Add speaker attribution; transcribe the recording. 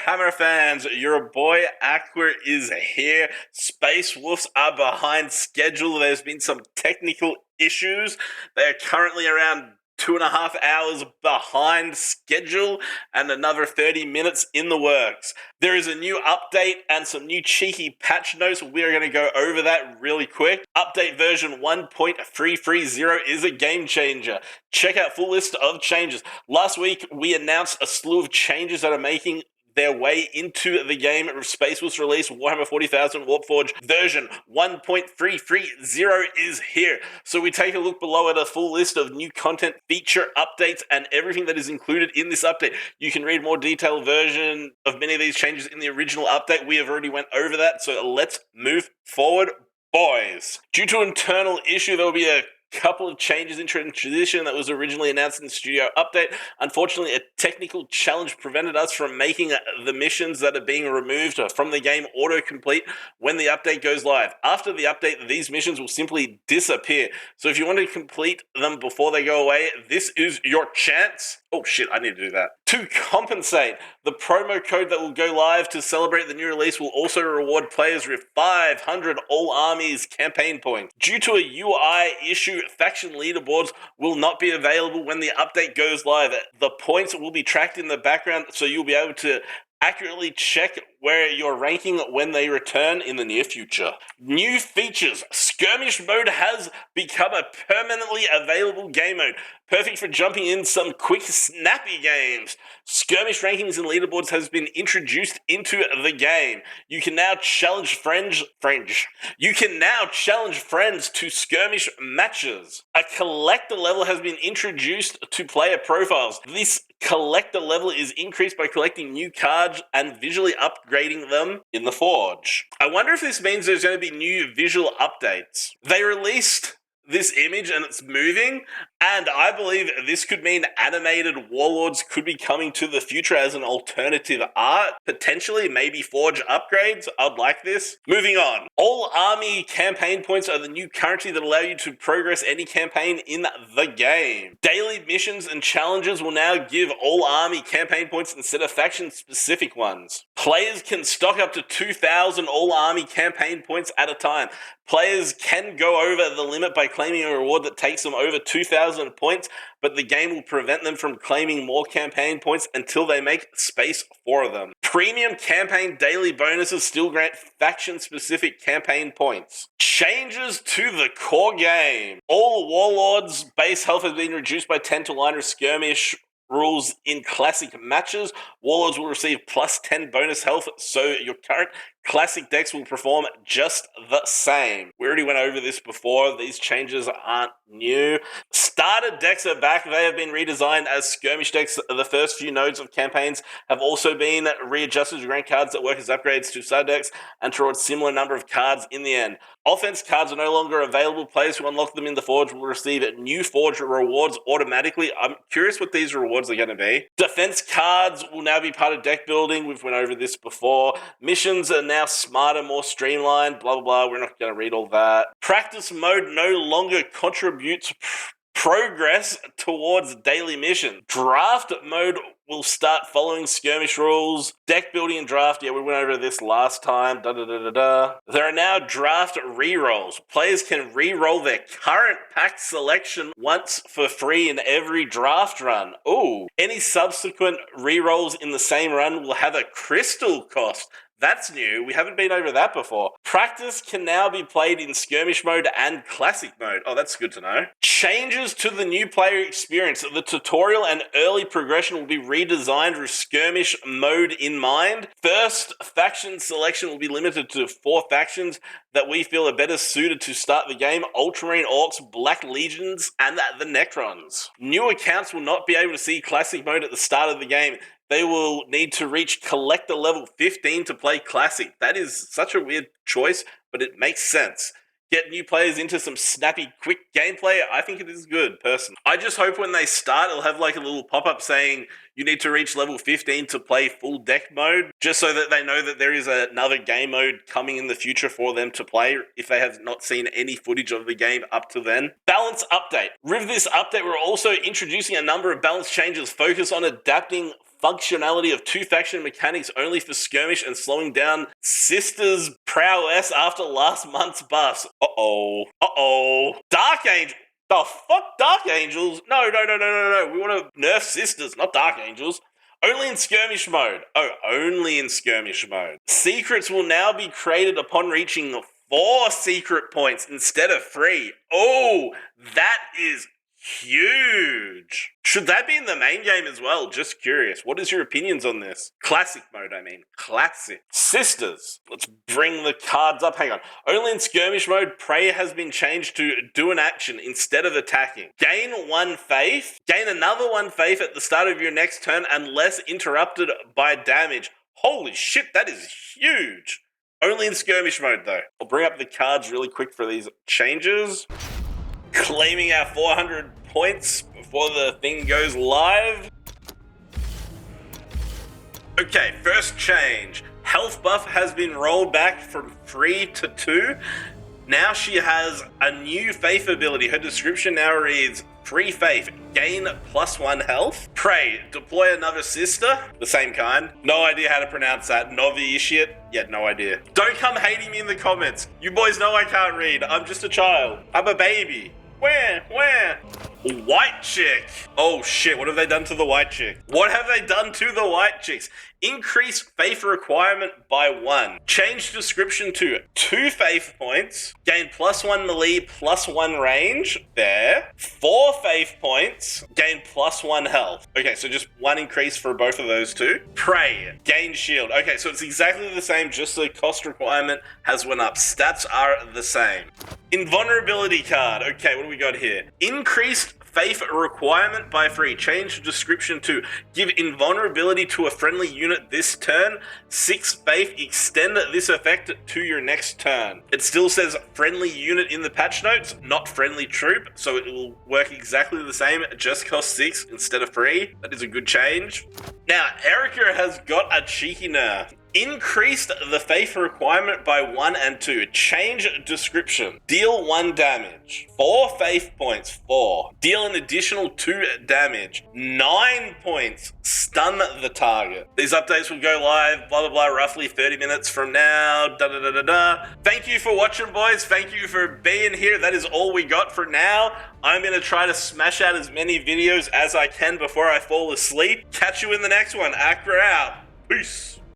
Speaker 1: Hammer fans, your boy Aqua is here. Space Wolves are behind schedule. There's been some technical issues. They're currently around 2.5 hours behind schedule and another 30 minutes in the works. There is a new update and some new cheeky patch notes. We're going to go over that really quick. Update version 1.330 is a game changer. Check out full list of changes. Last week, we announced a slew of changes that are making their way into the game. Space Wolves release Warhammer 40,000 Warpforge version 1.330 is here. So we take a look below at a full list of new content, feature updates, and everything that is included in this update. You can read more detailed version of many of these changes in the original update. We have already went over that, so let's move forward, boys. Due to internal issue, there will be a couple of changes in tradition that was originally announced in the studio update. Unfortunately, a technical challenge prevented us from making the missions that are being removed from the game autocomplete when the update goes live. After the update, these missions will simply disappear. So if you want to complete them before they go away, this is your chance. Oh shit, I need to do that. To compensate, the promo code that will go live to celebrate the new release will also reward players with 500 All Armies campaign points. Due to a UI issue, faction leaderboards will not be available when the update goes live. The points will be tracked in the background, so you'll be able to accurately check where you're ranking when they return in the near future. New features. Skirmish mode has become a permanently available game mode, perfect for jumping in some quick, snappy games. Skirmish rankings and leaderboards has been introduced into the game. You can now challenge friends to skirmish matches. A collector level has been introduced to player profiles. This collector level is increased by collecting new cards and visually upgrading them in the Forge. I wonder if this means there's going to be new visual updates. They released this image and it's moving, and I believe this could mean animated warlords could be coming to the future as an alternative art. Potentially, maybe Forge upgrades. I'd like this. Moving on. All Army campaign points are the new currency that allow you to progress any campaign in the game. Daily missions and challenges will now give All Army campaign points instead of faction-specific ones. Players can stock up to 2,000 All Army campaign points at a time. Players can go over the limit by claiming a reward that takes them over 2,000 points, but the game will prevent them from claiming more campaign points until they make space for them. Premium campaign daily bonuses still grant faction-specific campaign points. Changes to the core game. All Warlords' base health has been reduced by 10 to align with skirmish rules in classic matches. Warlords will receive plus 10 bonus health, so your current classic decks will perform just the same. We already went over this before. These changes aren't new. Starter decks are back. They have been redesigned as skirmish decks. The first few nodes of campaigns have also been readjusted to grant cards that work as upgrades to starter decks and to reward similar number of cards in the end. Offense cards are no longer available. Players who unlock them in the Forge will receive new Forge rewards automatically. I'm curious what these rewards are going to be. Defense cards will now be part of deck building. We've went over this before. Missions are now smarter, more streamlined, blah, blah, blah. We're not going to read all that. Practice mode no longer contributes progress towards daily mission. Draft mode will start following skirmish rules. Deck building and draft, yeah, we went over this last time. There are now draft rerolls. Players can reroll their current pack selection once for free in every draft run. Ooh. Any subsequent rerolls in the same run will have a crystal cost. That's new. We haven't been over that before. Practice can now be played in skirmish mode and classic mode. Oh, that's good to know. Changes to the new player experience. The tutorial and early progression will be redesigned with skirmish mode in mind. First, faction selection will be limited to 4 factions that we feel are better suited to start the game: Ultramarine Orcs, Black Legions, and the Necrons. New accounts will not be able to see classic mode at the start of the game. They will need to reach collector level 15 to play classic. That is such a weird choice, but it makes sense. Get new players into some snappy, quick gameplay. I think it is good, personally. I just hope when they start, it'll have like a little pop-up saying you need to reach level 15 to play full deck mode, just so that they know that there is another game mode coming in the future for them to play if they have not seen any footage of the game up to then. Balance update. With this update, we're also introducing a number of balance changes focused on adapting functionality of two faction mechanics only for skirmish and slowing down Sisters' prowess after last month's buffs. Dark Angel. The fuck, Dark Angels? No. We want to nerf Sisters, not Dark Angels. Only in skirmish mode. Oh, only in skirmish mode. Secrets will now be created upon reaching 4 secret points instead of 3. Oh, that is huge. Should that be in the main game as well? Just curious. What is your opinions on this? Classic mode, I mean. Classic. Sisters. Let's bring the cards up. Hang on. Only in skirmish mode, Prayer has been changed to do an action instead of attacking. Gain 1 faith. Gain another 1 faith at the start of your next turn unless interrupted by damage. Holy shit, that is huge. Only in skirmish mode, though. I'll bring up the cards really quick for these changes. Claiming our 400 points before the thing goes live. Okay, first change. Health buff has been rolled back from 3 to 2. Now she has a new faith ability. Her description now reads, Free faith, gain +1 health. Pray, deploy another sister. The same kind. No idea how to pronounce that. Novitiate? Yeah, no idea. Don't come hating me in the comments. You boys know I can't read. I'm just a child. I'm a baby. Where? White chick. Oh shit, what have they done to the white chick? What have they done to the white chicks? Increase faith requirement by 1. Change description to 2 faith points. Gain +1 melee, +1 range. There. 4 faith points. Gain +1 health. Okay, so just 1 increase for both of those two. Pray. Gain shield. Okay, so it's exactly the same, just the cost requirement has went up. Stats are the same. Invulnerability card. Okay, what do we got here? Increased faith requirement by 3. Change description to give invulnerability to a friendly unit this turn. 6 faith. Extend this effect to your next turn. It still says friendly unit in the patch notes, not friendly troop, so it will work exactly the same. It just costs 6 instead of 3. That is a good change. Now, Erica has got a cheeky nerf. Increased the faith requirement by 1 and 2. Change description. Deal 1 damage. 4 faith points. 4. Deal an additional 2 damage. 9 points. Stun the target. These updates will go live, blah, blah, blah, roughly 30 minutes from now. Thank you for watching, boys. Thank you for being here. That is all we got for now. I'm going to try to smash out as many videos as I can before I fall asleep. Catch you in the next one. Accra out. Peace.